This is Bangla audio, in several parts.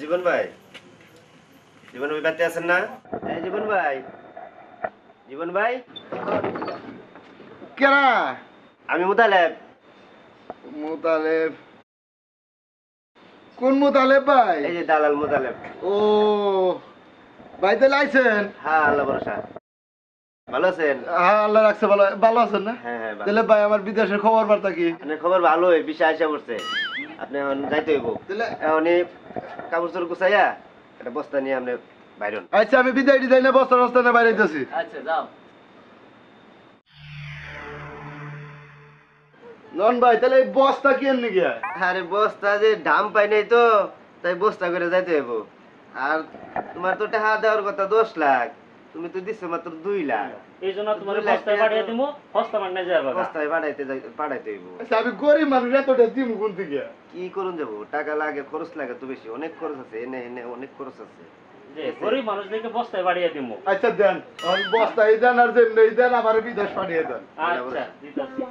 জীবন ভাই, জীবন ভাই বাড়িতে আছেন না? জীবন ভাই, জীবন ভাই, কেনা আমি মুতালেব। মুতালেব? কোন মুতালেব ভাই? এই যে দালাল মুতালেব। ও ভাই, তাহলে আইছেন? হ্যাঁ, আল্লাহ ভরসা। ভালো আছেন? হ্যাঁ, আল্লাহ রাখছে। ভালো ভালো আছেন না? হ্যাঁ হ্যাঁ, ভালো। তাহলে ভাই, আমার বিদেশের খবর বার্তা কি? আপনার খবর ভালোই, বিষয় আসা পড়ছে। আপনি এখন যাইতে হইব। তাহলে উনি কাপড় চোপড় গুছাইয়া একটা বস্তা নিয়ে আপনি বাইরন। আচ্ছা, আমি বিদায় টিদায় না বস্তা বস্তা না বাইরে যাচ্ছি। আচ্ছা, যাও। নন ভাই, তাহলে এই বস্তা কি এনে গিয়া? আরে বস্তা যে দাম পাই নাই তো, তাই বস্তা করে যাইতে হইব। আর তোমার তো টাকা দেওয়ার কথা 10 লাখ, তুমি তো দিচ্ছ মাত্র 2 লাখ। এই জন্য তোমার বস্তায় পাঠিয়ে দিব, হস্তা মানে যাবে। বস্তায় পাঠাইতে হইব। আচ্ছা, আমি গরিব মানুষ, এতটা দিম কোন থেকে? কি করুন যাব, টাকা লাগে, খরচ লাগে তো বেশি, অনেক খরচ আছে, এনে এনে অনেক খরচ আছে। যে গরিব মানুষদেরকে বস্তায় পাঠিয়ে দিব। আচ্ছা দেন, আমি বস্তায় দেন আর যেমনি দেন, আমার বিদেশ পাঠিয়ে দেন। আচ্ছা, দিতেছি।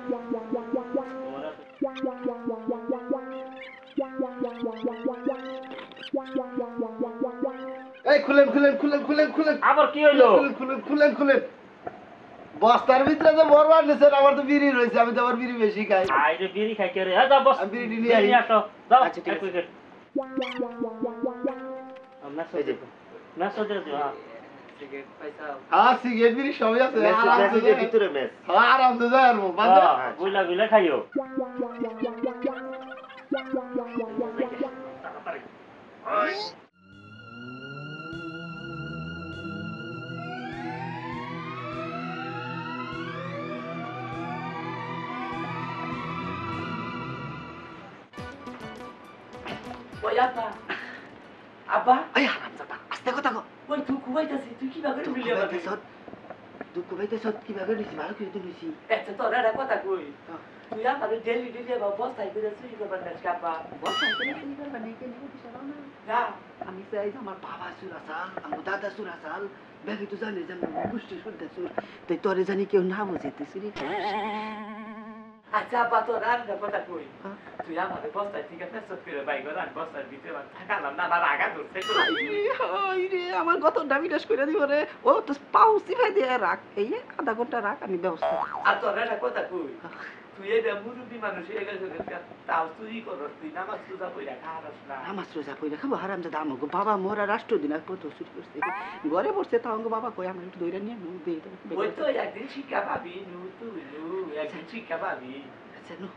এই খুলেন খুলেন খুলেন খুলেন খুলেন। আবার কি হইলো? খুলেন খুলেন খুলেন খুলেন। বস্তার ভিতরে যে বরবাদ নিছেন, আমার তো বিড়ি রয়েছে, আমি তো আবার বিড়ি বেশি খাই। আই যে বিড়ি খাই কে রে? হ্যাঁ, যাও বস। আমি বিড়ি বিড়ি নিয়ে নিয়ে আসো। যাও। আচ্ছা, ঠিক আছে। মেসেজ দিও। হ্যাঁ, সিগারেট বিড়ি সবই আছে। মেসেজের ভিতরে মেস। হ্যাঁ, আরাম তো যায় আর বাদে। বুইলা বুইলা খাইও। ওই আব্বা, আব্বা, এই হারামজাদা, আস্তে কথা কও। ওই তুই কুবাইতাছিস, তুই কিভাবে ঢুকলি আমার কাছে? তুই কইতেছ কিভাবে দিছি, ভালো করে দিছি। একটা তোর একটা কথা কই, তুই আমার ডেলি ডেলি আবার বস্তায় করে চুরি করবার নাচ আব্বা। বস্তায় করে চুরি করবা নাকি নাকি দিছ না? না, আমি চাই আমার বাবা চুরাচাল, আমার দাদা চুরাচাল, ব্যাগে তো জানি যে আমি গোষ্ঠী শুনতে চুর, তাই তোরে জানি কেউ না বুঝেতে চুরি করে। আচ্ছা আব্বা, তোর আর একটা কথা কই, তুই আমার বস্তায় ঠিক আছে সব করে বাইক করে আমি বস্তার ভিতরে থাকালাম না, আমার আগা ধরছে তো। রে আমার কত ডাবিটাস করে দিব রে। ও তো পাউসি ভাই দিয়ে রাখ, এই আধা ঘন্টা রাখ, আমি ব্যবস্থা করব। আর তোর একটা কথা কই, তুই এটা মুরব্বী মানুষ হয়ে গেছে, তাও চুরি করস, তুই নামাজ পূজা কইরা খাওয়াস না। আমার সোজা কইরা খাবো হারামজাদা, আমাকে বাবা মোরা রাষ্ট্রদিন আর প্রত চুরি করছে, ঘরে পড়ছে, তাও আমাকে বাবা কই আমার একটু দইরা নিয়ে নু দে। ওই তো একদিন শিক্ষা পাবি, নু তুই নু একদিন শিক্ষা পাবি। আচ্ছা নু।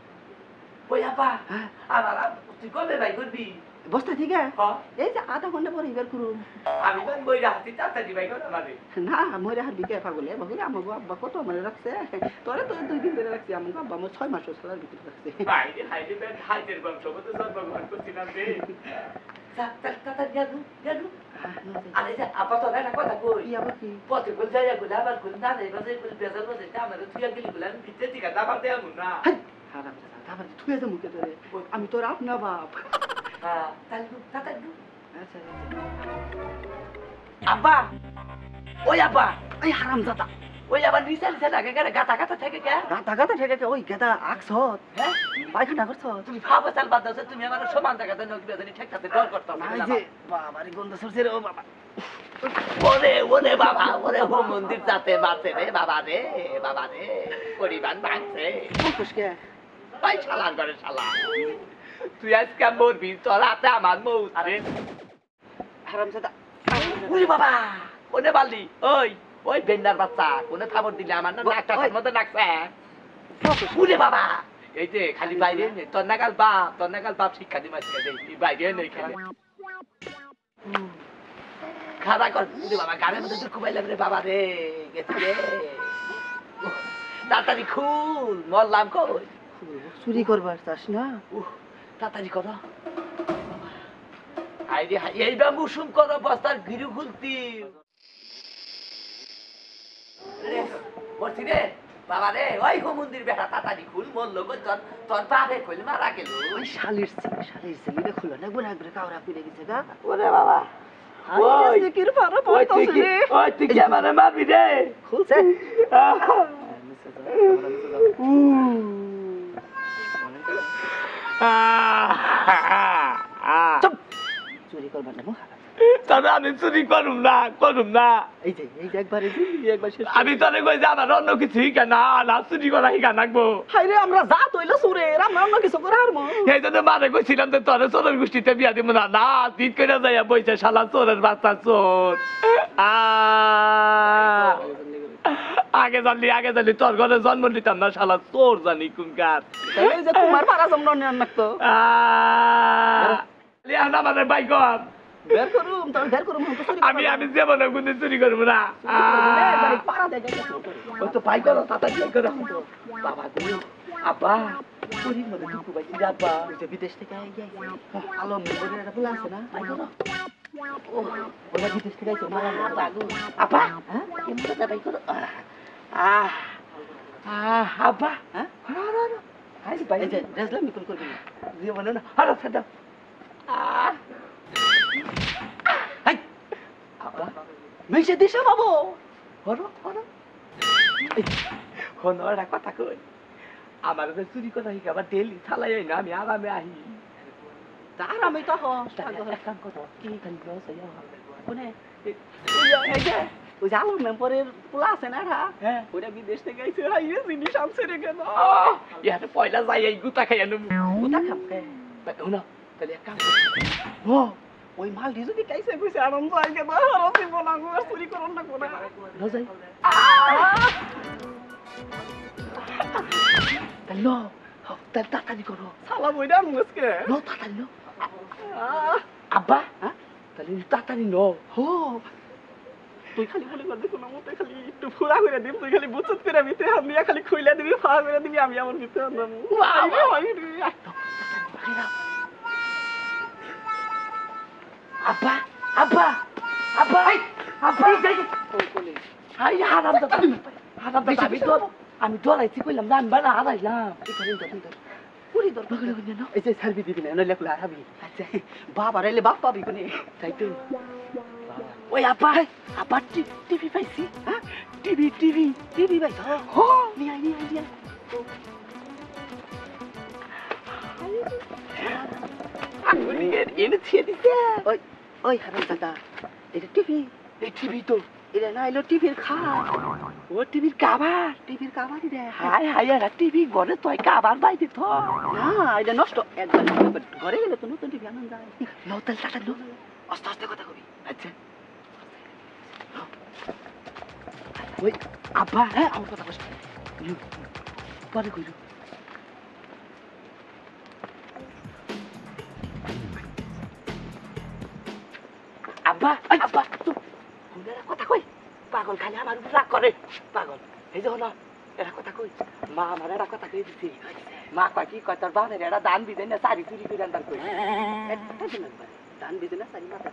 ওই আব্বা, হ্যাঁ, আমার তুই কবে বাই করবি? বস্তা ঠিক আছে, হ্যাঁ, এই যে আধা ঘন্টা পরে এবার করুন। আমি তো বইরা হাতি তাড়াতাড়ি বাই কর আমারে। না মরে হার বিকে পাগলে বলে আমাকে আব্বা কত আমার রাখছে, তোরে তো 2 দিন ধরে রাখছি, আমাকে আব্বা আমার 6 মাস সালার ভিতরে রাখছে। বাইরে হাইরে বেন হাইতের বংশগত জন্মগ্রহণ করছিলাম রে। তাড়াতাড়ি যাদু যাদু। আরে যা আপা তো একটা কথা কই। কি আবার কি? পথে কই যাইয়া কই আবার কই না রে বাজে কই বেজাল বাজে আমারে তুই গেলি কই আমি ভিতরে থেকে দাবার দেয়াম না। হারামজাদা, তারপরে থুয়ে দে মুখে তোরে, আমি তোর আপনা বাপ। হ্যাঁ, তাড়াতাড়ি। আচ্ছা আব্বা, ওই আব্বা, এই হারামজাদা, ওই আবার নিচে নিচে লাগে গেলে গাতা গাতা থেকে কে? গাদা গাদা ঠেকে ওই গেদা আকছত, হ্যাঁ? পায়খানা করছ। তুমি ভাবো চাল বাদ দাও তুমি আমার সমান জায়গাতে নকি বেজানি ঠেকতে ডর করতাম না। এই যে বাবারে গন্ধ সরছে রে, ও বাবা। ওরে ওরে বাবা, ওরে হো মন্দির যাতে বাঁচে রে বাবা রে, বাবা রে, পরিবার ভাঙছে। ফুসকে ভাই শালার ঘরে শালা, তুই আজকে মরবি, তোর হাতে আমার মৌত রে। হারামজাদা। ওরে বাবা, ওনে বালি, ওই বেন্ডার বাচ্চা, কোনে খাবার দিলে আমার না নাকটার মধ্যে নাকছে। ওরে বাবা, এই যে খালি বাইরে নেই, তোর নাগাল বাপ শিক্ষা দিবা তুই বাইরে নেই খেলে। খাওয়া কর, ওরে বাবা, গানের মধ্যে দুঃখ পাইলাম রে বাবা রে, গেছি রে। তাড়াতাড়ি খুল, মরলাম কই। চুরি করবার চাস না? তাড়াতাড়ি করো। আইরে এইবার মুসুম করো, বস্তার গিরু খুলতি। বলছি রে বাবা রে, ওই হো মন্দির বেটা তাড়াতাড়ি খুল, মরলো গো তোর বাপে কইল মারা গেল। ওই শালির ছেলে খুলো না, গুনা করে কাউরা পিড়ে গেছে গা। ওরে বাবা, ওই কি রে পারা পড়তাছ রে, ওই তুই কি আমারে মারবি রে? খুলছে। চুপ, চুরি করবেন না তবে আমি চুরি করুম না এই যে একবার শেষ আমি তোরে কই যে আমার অন্য কিছু হিকা না চুরি করা হিকা নাকবো হাই রে আমরা যা তৈল সুরে আমরা অন্য কিছু করে হারমো এই জন্য মারে কইছিলাম যে তোরে চোরের গোষ্ঠীতে বিয়া দিব না দিন করে যাইয়া বইছে শালা চোরের বাচ্চা চোর আগে জানলি তোর ঘরে জন্ম নিতাম না শালা চোর জানি কোনকার এই যে তোমার পারা জন্ম নেন নাকতো আমাদের বাইক বের করুম তো চুরি আমি জীবনে কোনদিন চুরি করবো না পারা দেখে ওই তো পাই করো তাড়াতাড়ি পাই করো বাবা তুমি আব্বা চুরির মধ্যে ঢুকু পাইছি রে আব্বা যে বিদেশ থেকে আলো মেম্বারের একটা ফুল আছে না পাই করো ওরা বিদেশ থেকে আইছে মারা বাগু আব্বা হ্যাঁ কেমন পাই করো আব্বা হ্যাঁ আই ভাই এই যে রেজলা মিকল করবি না জীবনে না হারা সাদা হাই আব্বা মেশে দিশা বাবু হরো হনো একটা কথা কই আমার তো চুরি কথা হিকা আবার ডেলি চালাই না আমি আরামে আহি তার আমি তো এক কাম করো কি খালি লস হইয়া কোনে এই যে ওই যে আলো মেম্বারের পোলা আছে না হ্যাঁ ওরা বিদেশ থেকে আইছে হাইয়ে জিনিস আনছে রে কেন ইয়াতে পয়লা যাই এই গুতা খাইয়া নমু ওটা খামকে হনো তাহলে এক কাম করো ওই মাল দি যদি কাইছে কইছে আরাম যায় কেন হারাসি বনা গো চুরি করন না কোনা ন যাই তাহলে তাড়াতাড়ি করো শালা বইরা মুসকে ন তাড়াতাড়ি ন আব্বা হ্যাঁ তাহলে তাড়াতাড়ি ন হো তুই খালি বলে কর দেখো না মতে খালি একটু ফুরা করে দিম তুই খালি বুচত করে ভিতরে আমি খালি খুইলা দিবি ফা করে দিবি আমি আমার ভিতরে আনলাম আব্বা আব্বা আব্বা আব্বা হাই হারাম দাদা আমি দৌড়াইছি কইলাম না আমি বানা হারাইলাম এই যে সার্ভি দিবি না নইলে কুলা হাবি আচ্ছা বাবা রাইলে বাপ পাবি কোনে তাই তো ওই আব্বা আব্বা টিভি পাইছি হ্যাঁ টিভি ভাই হো নিয়া আঙ্গুলি এনে ছিয়ে দিছে ওই হারাম দাদা এটা টিভি এই টিভি তো এটা না এলো টিভির খাট ও টিভির কাবার কাবারই দে হাই হাই আর টিভি ঘরে তুই কাবার বাইতে তো না এটা নষ্ট একবার ঘরে গেলে তো নতুন টিভি আনন্দ যায় নতাল টাটা নো আস্তে আস্তে কথা কবি আচ্ছা ওই আব্বা হ্যাঁ আমার কথা বস পরে কইলো আব্বা আব্বা তুই হুনেরা কথা কই পাগল খালি আমার উপর রাগ করে পাগল এই যে হলো এরা কথা কই মা আমার এরা কথা কই দিছি মা কয় কি কয় তোর বাপের এরা দান দিতে না শাড়ি চুরি করে আনবার কই একটা দিন একবার দান দিতে না সারি মাথা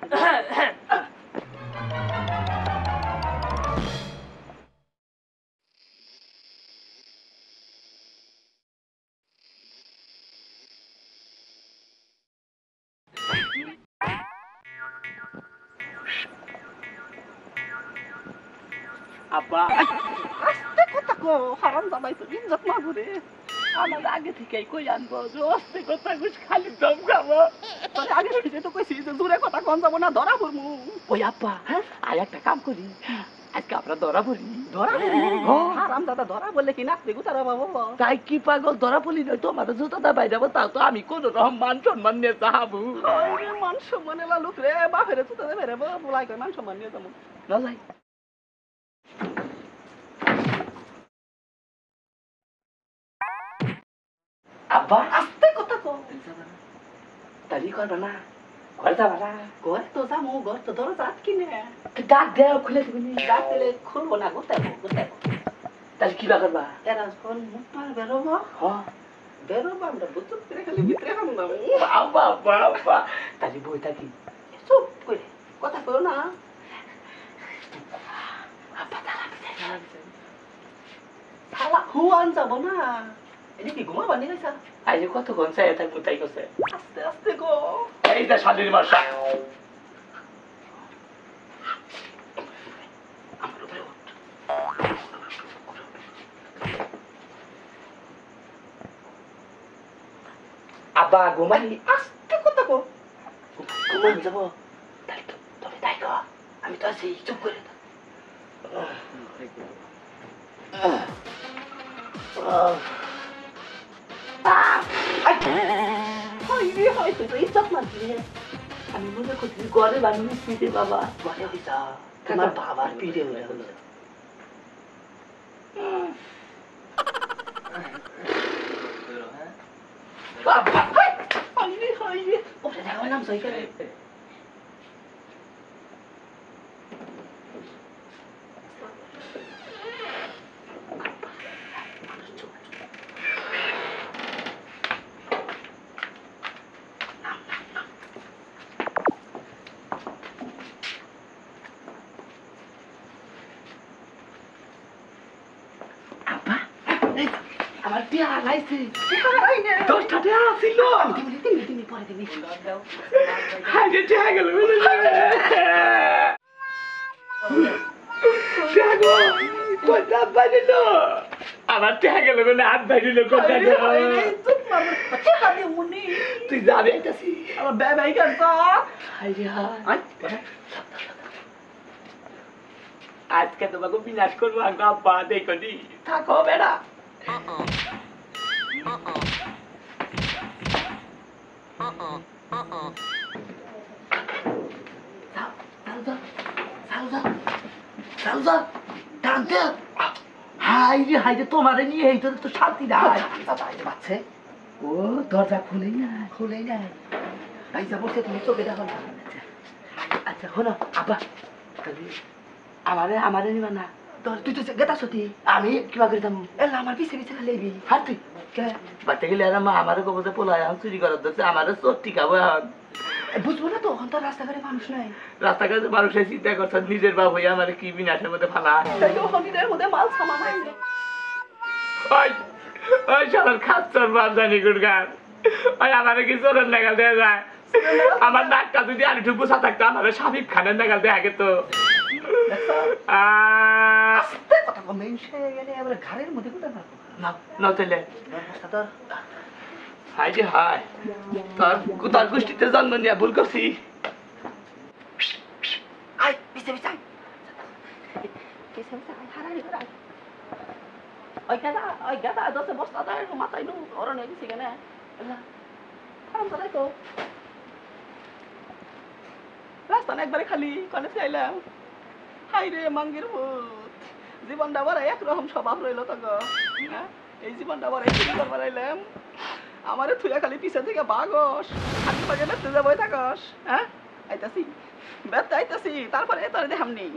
আব্বা আস্তে কথা কো হারাম দাবাই তো ইজ্জত না করে আমার আগে থেকেই কই আনবো যে অস্তে কথা কইস খালি দম খাবো তোর আগে থেকে তো কইছি যে দূরে কথা কোন যাব না ধরা পড়মু ওই আব্বা হ্যাঁ আয় একটা কাম করি আজকে আমরা ধরা পড়ি ধরা হারাম দাদা ধরা বললে কি নাচতে গুতারা বাবু তাই কি পাগল ধরা পড়ি নয় তোমার জুতাটা বাইরে যাবো তাও তো আমি কোন রকম মান সম্মান নিয়ে যাবো আরে মান সম্মান এলা লোক রে বাপেরে তুই দেবে রে বলাই কই মান সম্মান নিয়ে যাবো না যাই আব্বা আস্তে কথা কো তালি করবে না ঘরে যাবা না ঘরে তো যাবো ঘর তো দরজা আটকিনে ডাক দেও খুলে দিবি ডাক দিলে খুলবো না গোতাবো তাহলে কি বা করবা এরা কোন মুখ পার বেরোবো হ্যাঁ বেরোবো আমরা বুতুক করে খালি ভিতরে খাবো না বাবা বাবা তাহলে বই থাকি চুপ করে কথা কইও না আব্বা তালা শালা হুয়ান যাব না এদিকে কি ঘুমাবা নি গাইছা আজ কত ঘন চাই থাকবো তাই করছে আস্তে আস্তে গো এই যে শালির মাসা আমার উপরে ওঠ আব্বা ঘুমাই আস্তে কথা কো ঘুমাই যাবো আইতাছি চুপ করে ইজ্জত মারছি আমি মনে করছি ঘরে বানিয়ে পিঠে বাবা ঘরে হইছা তোমার বাবার পিঠে হয়ে গেল নাম সই করে আমার টিয়া হারাইছে দশটা টিয়া ছিল দিবি পরে দিবি হাইরে টিয়া গেল কোনটা বাজিল আমার টিয়া গেল কোন হাত বাজিল কোনটা তুই যাবি আইতাছি আমার বাবাই কাছ হাইরে আজকে তোমাকে বিনাশ করবো আব্বা দেখো নি থাকো বেড়া হাইরে তোমারে নিয়ে এই তো শান্তি নাই বাচ্চে ও দরজা খুলেই না ভাইজা বলছে তুমি চোখে দেখো না আচ্ছা শোনো আব্বা আমারে নিবা না তুই তো গেতা সতি আমি কিবা করে যাম এলা আমার পিছে পিছে লেবি হাত তুই কে বাচ্চা গেলে আর মা আমারে কবতে পোলায় চুরি করার ধরছে আমারে চোর টিকাবো এখন বুঝবো না তো ওখান তো রাস্তাঘাটে মানুষ নাই রাস্তাঘাটে মানুষের চিন্তা করছে নিজের বাপ হইয়া আমার কি বিনাশের মধ্যে ফালা হরিণের মধ্যে মাল সামান আছে ওই শালার খাচ্ছর মার জানি গুড়গান ওই আমারে কি চোরের নাগাল দেয়া যায় আমার নাকটা যদি আর একটু গুছা থাকতো আমারে শাবিব খানের নাগাল দেয়া গেতো কথা কমেন্টে গেলে আবার ঘরের মধ্যে কোথায় না না তাইলে হাই রে হাই তার গোষ্ঠীতে জন্ম নিয়ে ভুল করছি আই পিছে পিছে ওই গাদা দশে বস্তা দেয় মাথায় নু ওর নেই গেছি কেন রাস্তা না একবারে খালি কনে চাইলাম হাই রে মাঙ্গির ভূত জীবনটা বড় একরকম স্বভাব রইল তো গো এই জীবনটা বড় চুরি করবার আইলাম আমারে থুয়া খালি পিছে থেকে বাগস আগে পাগে বেঁচতে যাবো থাকস হ্যাঁ আইতাছি বেড়তে আইতাছি তারপরে তোর দেখামনি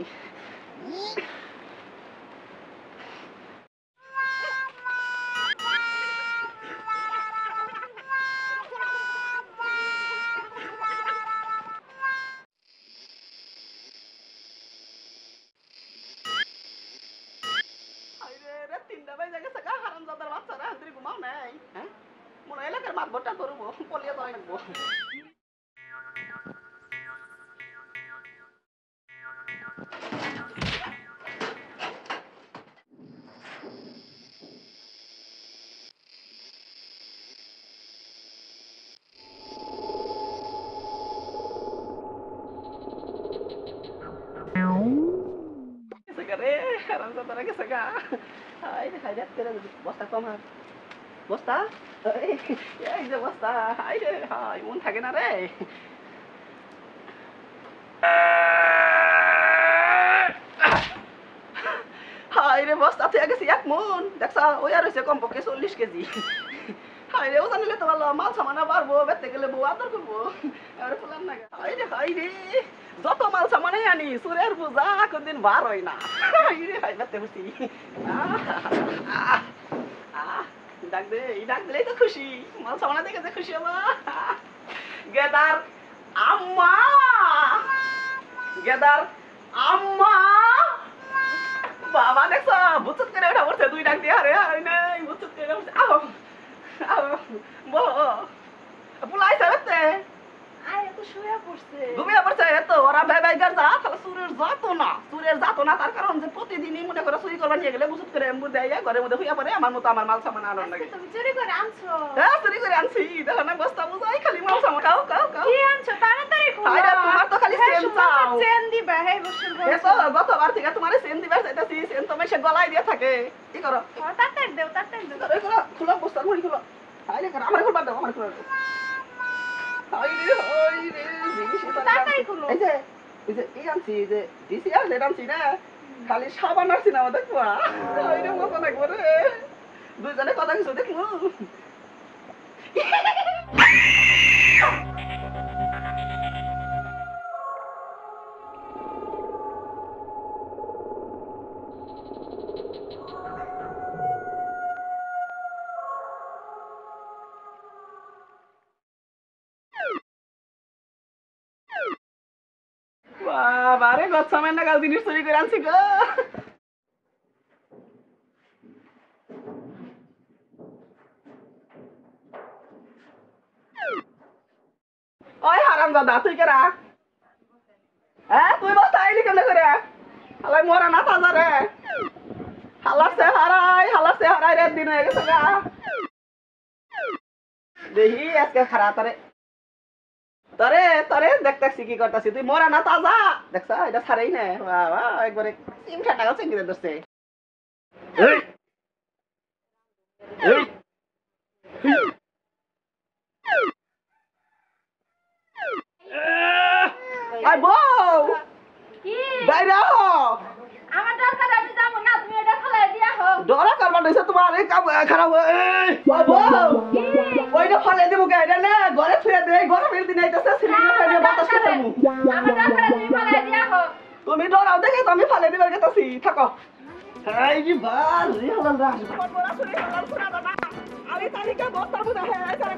মাতবরটা করবো পলিয়া তো রাখবো বস্তা কমার বস্তা এই যে বস্তা হাই রে হাই মন থাকে না রে হাই রে বস্তা থেকে গেছি 1 মন দেখছা ওই আর হয়েছে কমপক্ষে 40 কেজি হাই রে ও জানিলে তো ভালো মাল সামানা পারবো বেতে গেলে বউ আদর করবো এবারে ফুলাম না হাই রে যত মাল সামানাই আনি সুরের পূজা কোনদিন বার হয় না হাই রে হাই বেতে বসি ডাক দিলেই তো খুশি মাল সামানা দেখে যে খুশি হবা গেদার আম্মা বাবা দেখছো বুচুত করে ওঠা পড়ছে 2 ডাক দিয়ে আরে আরে নাই বুচুত করে উঠছে আও বলো পুলাই সাবেতে আয় তো শুয়ে পড়ছে ঘুমিয়ে পড়ছে তো ওরা বেবাইগার যা তাহলে চুরের যাত না তার কারণ যে প্রতিদিনই মনে করে চুরি করবার নিয়ে গেলে বুঝুত করে এমবুর দেয় ঘরের মধ্যে শুয়ে পড়ে আমার মতো আমার মাল সামান আনন্দ লাগে তুমি চুরি করে আনছো হ্যাঁ চুরি করে আনছি দেখো না বস্তা বুঝাই খালি মাল সামান কাউ কাউ কাউ কি আনছো তাড়াতাড়ি খোলো আরে তোমার তো খালি হ্যাঁ, সেন শুনলাম যে চাও চেন দিবা হে বসুন এসো গতবার থেকে তোমার সেন দিবার চাইতেছি সেন তো মেশে গলায় দিয়ে থাকে কি করো তাড়াতাড়ি দেও ধরো এগুলো খুলো বস্তার মুড়ি খুলো আরে করো আমার খুলবার দাও আমার খুলবার দাও হাই রে জিনিস এটা তাড়াতাড়ি খুলো। এই যে এই আনছি এই যে দিছি আর সেটা আনছি না খালি সাবান আনছি না আমাদের কুয়া হাই রে মজা লাগবে রে দুইজনে কথা কিছু দেখলো বাবারে গচ্ছামের নাগাল জিনিস চুরি করে আনছি গো ওই হারামজাদা তুই কেরা হ্যাঁ তুই বস্তা আইলি কেন করে হালাই মরা না তাজা রে হালাসে হারাই রে দিন হয়ে গেছে গা দেখি আজকে খারাপ তরে তরে দেখতেছি কি করতেছি তুই মরা না তাজা দেখছ এটা ছাড়াই না বাবা একবারে সিম ঠান্ডা গেছে কিনে ধরছে আই বউ কি বাইরে আমার দরকার আমি যাব না তুমি এটা ফেলাই দিয়া হোক ডরা করবার দিছে তোমার এই কাম খারাপ বউ ওইটা ফলে দেবো কে এটা না ঘরে ফিরে দে ঘরে ফিরে দিন আইতাছে সিলিন্ডার ফেলে বাতাস করতে আমার দরকার তুমি ফেলাই দিয়া হোক তুমি ডরাও দেখে তো আমি ফলে দিবার গেতাছি থাকো এই কি বাল রে হালাল রাখ আমি তালিকা বস্তা বুঝা হ্যাঁ তারে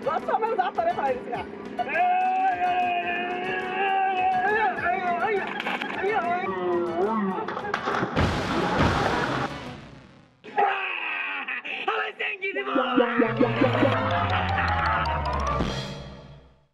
গছমের দা তোরে পাই দিছিলা আলাই চেঙ্গি দিব